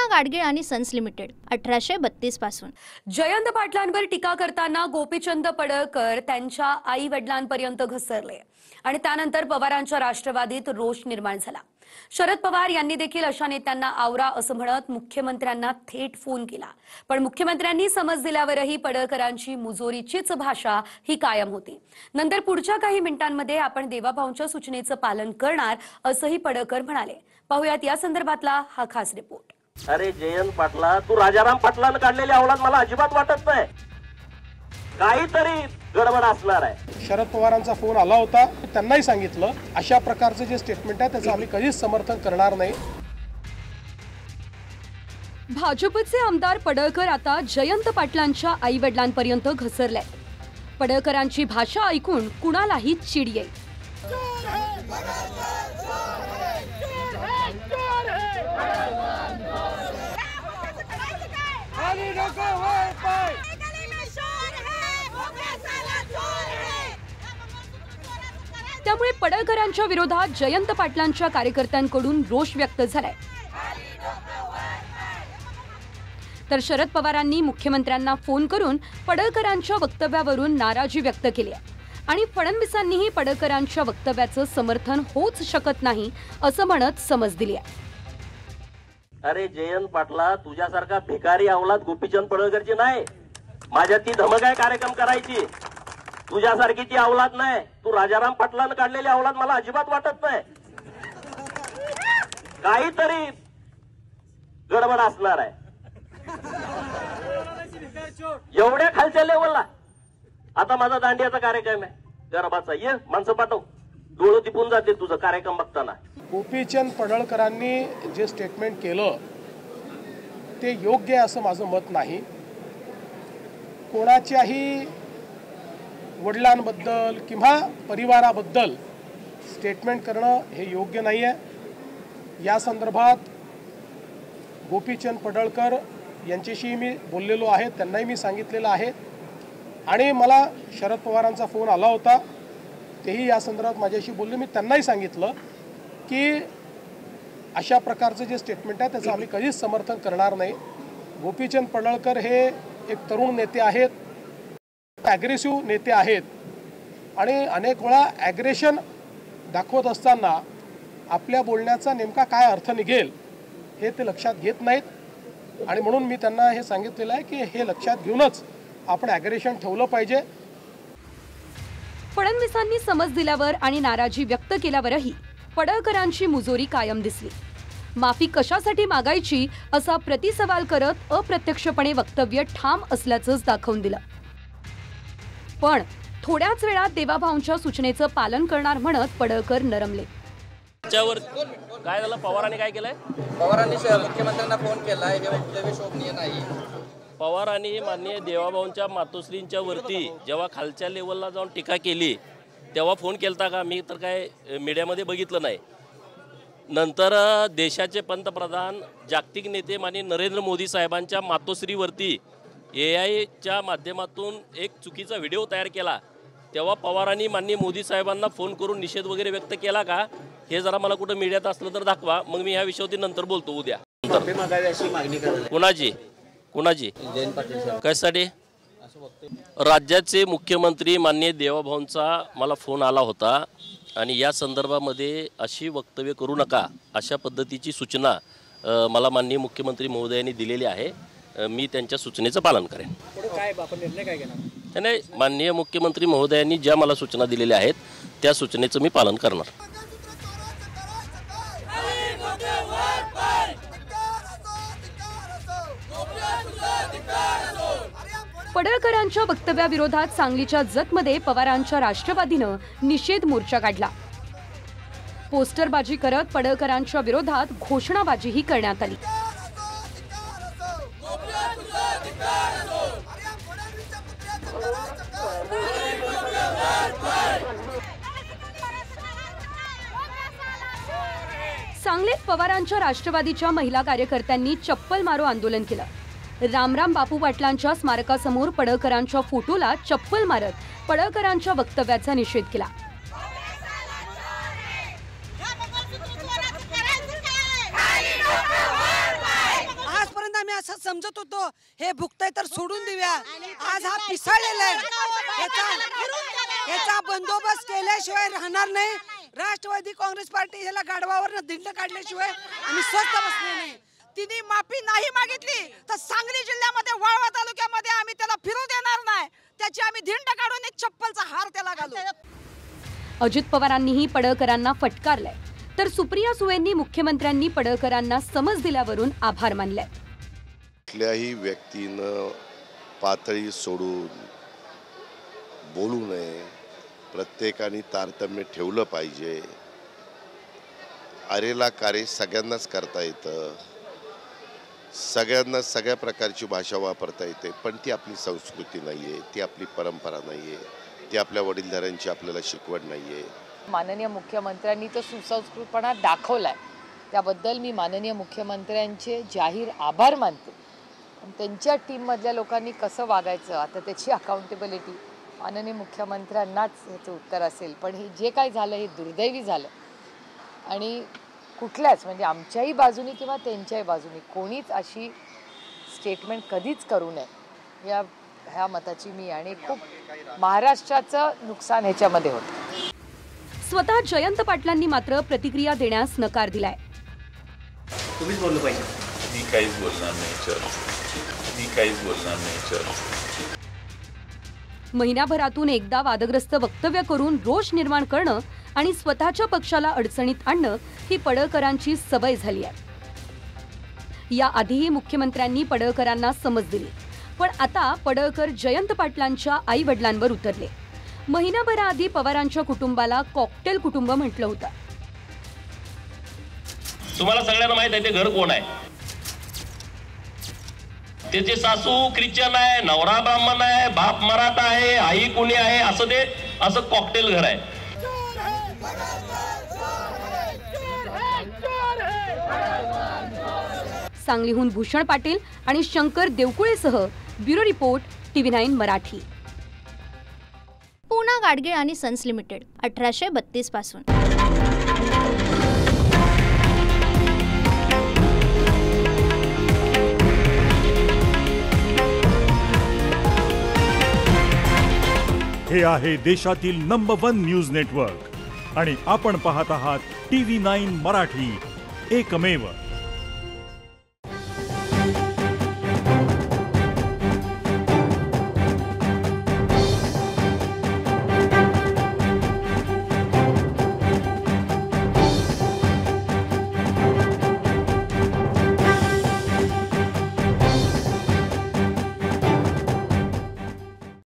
गाडगीळ आणि sons limited 1832 पासून। जयंत पाटलांवर टीका करताना गोपीचंद पडळकर त्यांच्या आई वडिलांपर्यंत घसरले आणि त्यानंतर पवारांच्या राष्ट्रवादीत रोष निर्माण झाला। शरद पवार यांनी देखील अशा नेत्यांना आवरा असं म्हणत मुख्यमंत्र्यांना थेट फोन केला, पण मुख्यमंत्र्यांनी समज दिल्यावरही पडळकरांची मुजोरीचीच भाषा ही कायम होती। नंतर पुढच्या काही मिनिटांमध्ये आपण देवाभाऊंच्या सूचनेचं पालन करणार असंही पडळकर म्हणाले। पाहूयात या संदर्भातला हा खास रिपोर्ट। अरे जयंत पाटला, तू राजाराम पाटलांना काढलेली अवलाद मला अजिबात वाटत नाही, काहीतरी गडबड असणार आहे। शरद पवारांचा फोन आला होता, त्यांनाही सांगितलं अशा प्रकारचे जे स्टेटमेंट आहे त्याचं आम्ही कधीच समर्थन करणार नाही। भाजपचे आमदार पडळकर आता जयंत पाटलांच्या आई वडिलांपर्यंत घसरले। पडळकरांची भाषा ऐकून कुणालाही चिड येईल। त्यामुळे पडळकरांच्या विरोधात जयंत पाटलांच्या कार्यकर्त्यांकडून रोष व्यक्त झालाय। तर शरद पवारांनी मुख्यमंत्र्यांना फोन करून पडळकरांच्या वक्तव्यावरून नाराजी व्यक्त केली आहे आणि फडणवीसांनीही पडळकरांच्या वक्तव्याचं समर्थन होऊच शकत नाही असं म्हणत समज दिली आहे। अरे जयंत पाटला, तुझ्यासारखा भिकारी अवलाद गोपीचंद पडळकरची नाही, माझ्या ती धमक आहे कार्यक्रम करायची। तुझ्यासारखी ती अवलाद नाही, तू राजाराम पाटलांना काढलेली अवलाद मला अजिबात वाटत नाही, काहीतरी गडबड असणार आहे। एवढ्या खालच्या लेवलला आता माझा दांडियाचा कार्यक्रम आहे, गरबाचा, ये माणसं पाठव, डोळं तिपून जाते तुझं कार्यक्रम बघताना। गोपीचंद पडळकरांनी जे स्टेटमेंट केलं ते योग्य आहे असं माझं मत नाही। कोणाच्याही वडिलांबद्दल किंवा परिवाराबद्दल स्टेटमेंट करणं हे योग्य नाही आहे। या संदर्भात गोपीचंद पडळकर यांच्याशी मी बोललेलो आहे, त्यांनाही मी सांगितलेलं आहे आणि मला शरद पवारांचा फोन आला होता, तेही या संदर्भात माझ्याशी बोलले। मी त्यांनाही सांगितलं की अशा प्रकारचं जे स्टेटमेंट आहे त्याचं आम्ही कधीच समर्थन करणार नाही। गोपीचंद पडळकर हे एक तरुण नेते आहेत, ॲग्रेसिव्ह नेते आहेत आणि अनेक वेळा ॲग्रेशन दाखवत असताना आपल्या बोलण्याचा नेमका काय अर्थ निघेल हे ते लक्षात घेत नाहीत आणि म्हणून मी त्यांना हे सांगितलेलं आहे की हे लक्षात घेऊनच आपण ॲग्रेशन ठेवलं पाहिजे। फडणवीसांनी समज दिल्यावर आणि नाराजी व्यक्त केल्यावरही पडळकरांची मुजोरी कायम दिसली। माफी कशासाठी मागायची असा प्रतिसवाल करत अप्रत्यक्षपणे वक्तव्य ठाम असल्याचंच दाखवून दिलं। पण थोड्याच वेळात देवाभाऊंच्या सूचनेचं पालन करणार म्हणत पडळकर नरमले। त्याच्यावर काय झालं, पवारांनी काय केलंय? पवारांनी मुख्यमंत्र्यांना फोन केला, हे वक्तव्य शोभनीय नाही। पवारांनी माननीय देवाभाऊंच्या मातोश्रींच्या वरती जेव्हा खालच्या लेवलला जाऊन टीका केली तेव्हा फोन केलता का? मी तर काय मीडियामध्ये बघितलं नाही। नंतर देशाचे पंतप्रधान जागतिक नेते माननीय नरेंद्र मोदी साहेबांच्या मातोश्रीवरती AI च्या माध्यमातून एक चुकीचा व्हिडिओ तयार केला, तेव्हा पवारांनी माननीय मोदी साहेबांना फोन करून निषेध वगैरे व्यक्त केला का? हे जरा मला कुठं मीडियात असलं तर दाखवा, मग मी ह्या विषयावरती नंतर बोलतो उद्या। कुणाची कुणाची कशासाठी? राज्याचे मुख्यमंत्री माननीय देवाभाऊंचा मला फोन आला होता आणि या संदर्भामध्ये अशी वक्तव्य करू नका अशा पद्धतीची सूचना मला माननीय मुख्यमंत्री महोदयांनी दिलेली आहे। मी त्यांच्या सूचनेचं पालन करेन। काय आपण निर्णय काय घेणार? नाही, माननीय मुख्यमंत्री महोदयांनी ज्या मला सूचना दिलेल्या आहेत त्या सूचनेचं मी पालन करणार। पडळकरांच्या वक्तव्याविरोधात सांगलीच्या जतमध्ये पवारांच्या राष्ट्रवादीनं निषेध मोर्चा काढला। पोस्टरबाजी करत पडळकरांच्या विरोधात घोषणाबाजीही करण्यात आली। सांगलीत पवारांच्या राष्ट्रवादीच्या महिला कार्यकर्त्यांनी चप्पल मारो आंदोलन केलं। रामराम बापू पाटलांच्या स्मारकासमोर पडळकरांच्या फोटोला चप्पल मारत पडळकरांच्या वक्तव्याचा निषेध केला। असं समजत होतो हे भुगतय तर सोडून देऊया, आज हा पिसाळलेला आहे। याचा बंदोबस्त केल्याशिवाय राहणार नाही। राष्ट्रवादी काँग्रेस पार्टी ह्याला गाढवावरनं दिंड काढल्याशिवाय आम्ही स्वस्त बसले नाही। तिने माफी नाही मागितली तर सांगली जिल्ह्यामध्ये वाळवा तालुक्यामध्ये आम्ही त्याला फिरू देणार नाही। त्याची आम्ही धिंड काढून एक चप्पलचा हार त्याला घालू। अजित पवारांनीही पडळकरांना फटकारलंय, तर सुप्रिया सुळेंनी मुख्यमंत्र्यांनी पडळकरांना समज दिल्यावरून आभार मानले। कुठल्याही व्यक्तीनं पातळी सोडून बोलू नये, प्रत्येकाने तारतम्य ठेवलं पाहिजे। अरेला कार्य सगळ्यांनाच करता येतं, सगळ्यांना सगळ्या प्रकारची भाषा वापरता येते, पण ती आपली संस्कृती नाही आहे, ती आपली परंपरा नाही आहे, ती आपल्या वडीलधाऱ्यांची आपल्याला शिकवण नाही आहे। माननीय मुख्यमंत्र्यांनी तो सुसंस्कृतपणा दाखवलाय, त्याबद्दल मी माननीय मुख्यमंत्र्यांचे जाहीर आभार मानते। त्यांच्या टीममधल्या लोकांनी कसं वागायचं आता त्याची अकाउंटेबिलिटी माननीय मुख्यमंत्र्यांनाच याचं उत्तर असेल। पण हे जे काय झालं हे दुर्दैवी झालं आणि कुठल्याच म्हणजे आमच्याही बाजूनी किंवा त्यांच्याही बाजूनी कोणीच अशी स्टेटमेंट कधीच करू नये ह्या मताची मी आणि खूप महाराष्ट्राचं नुकसान ह्याच्यामध्ये होतं। स्वतः जयंत पाटलांनी मात्र प्रतिक्रिया देण्यास नकार दिलाय। तुम्हीच बोललो पाहिजे। मी काहीच बोलणार नाही सर, मी काहीच बोलणार नाही सर। महिनाभरातून एकदा वादग्रस्त वक्तव्य करून रोष निर्माण करणं आणि स्वतःच्या पक्षाला अडचणीत आणणं ही पडळकरांची सवय झाली आहे। याआधीही मुख्यमंत्र्यांनी पडळकरांना समज दिली, पण आता पडळकर जयंत पाटलांच्या आई वडिलांवर उतरले। महिनाभराआधी पवारांच्या कुटुंबाला कॉकटेल कुटुंब म्हटलं होतं। तुम्हाला सगळ्यांना माहित आहे ते घर कोण आहे? त्याचे सासू ख्रिश्चन आहे, नवरा ब्राह्मण आहे, बाप मराठा आहे, आई कुणी आहे, असं कॉकटेल घर आहे। सांगलीहून भूषण पाटील आणि शंकर देवकुळेसह bureau report TV9 Marathi. Poona Gadgil आणि सन्स लिमिटेड 1832 पासून। हे आहे देशातील नंबर 1 न्यूज नेटवर्क आणि आपण पाहत आहात TV9 मराठी, एकमेव।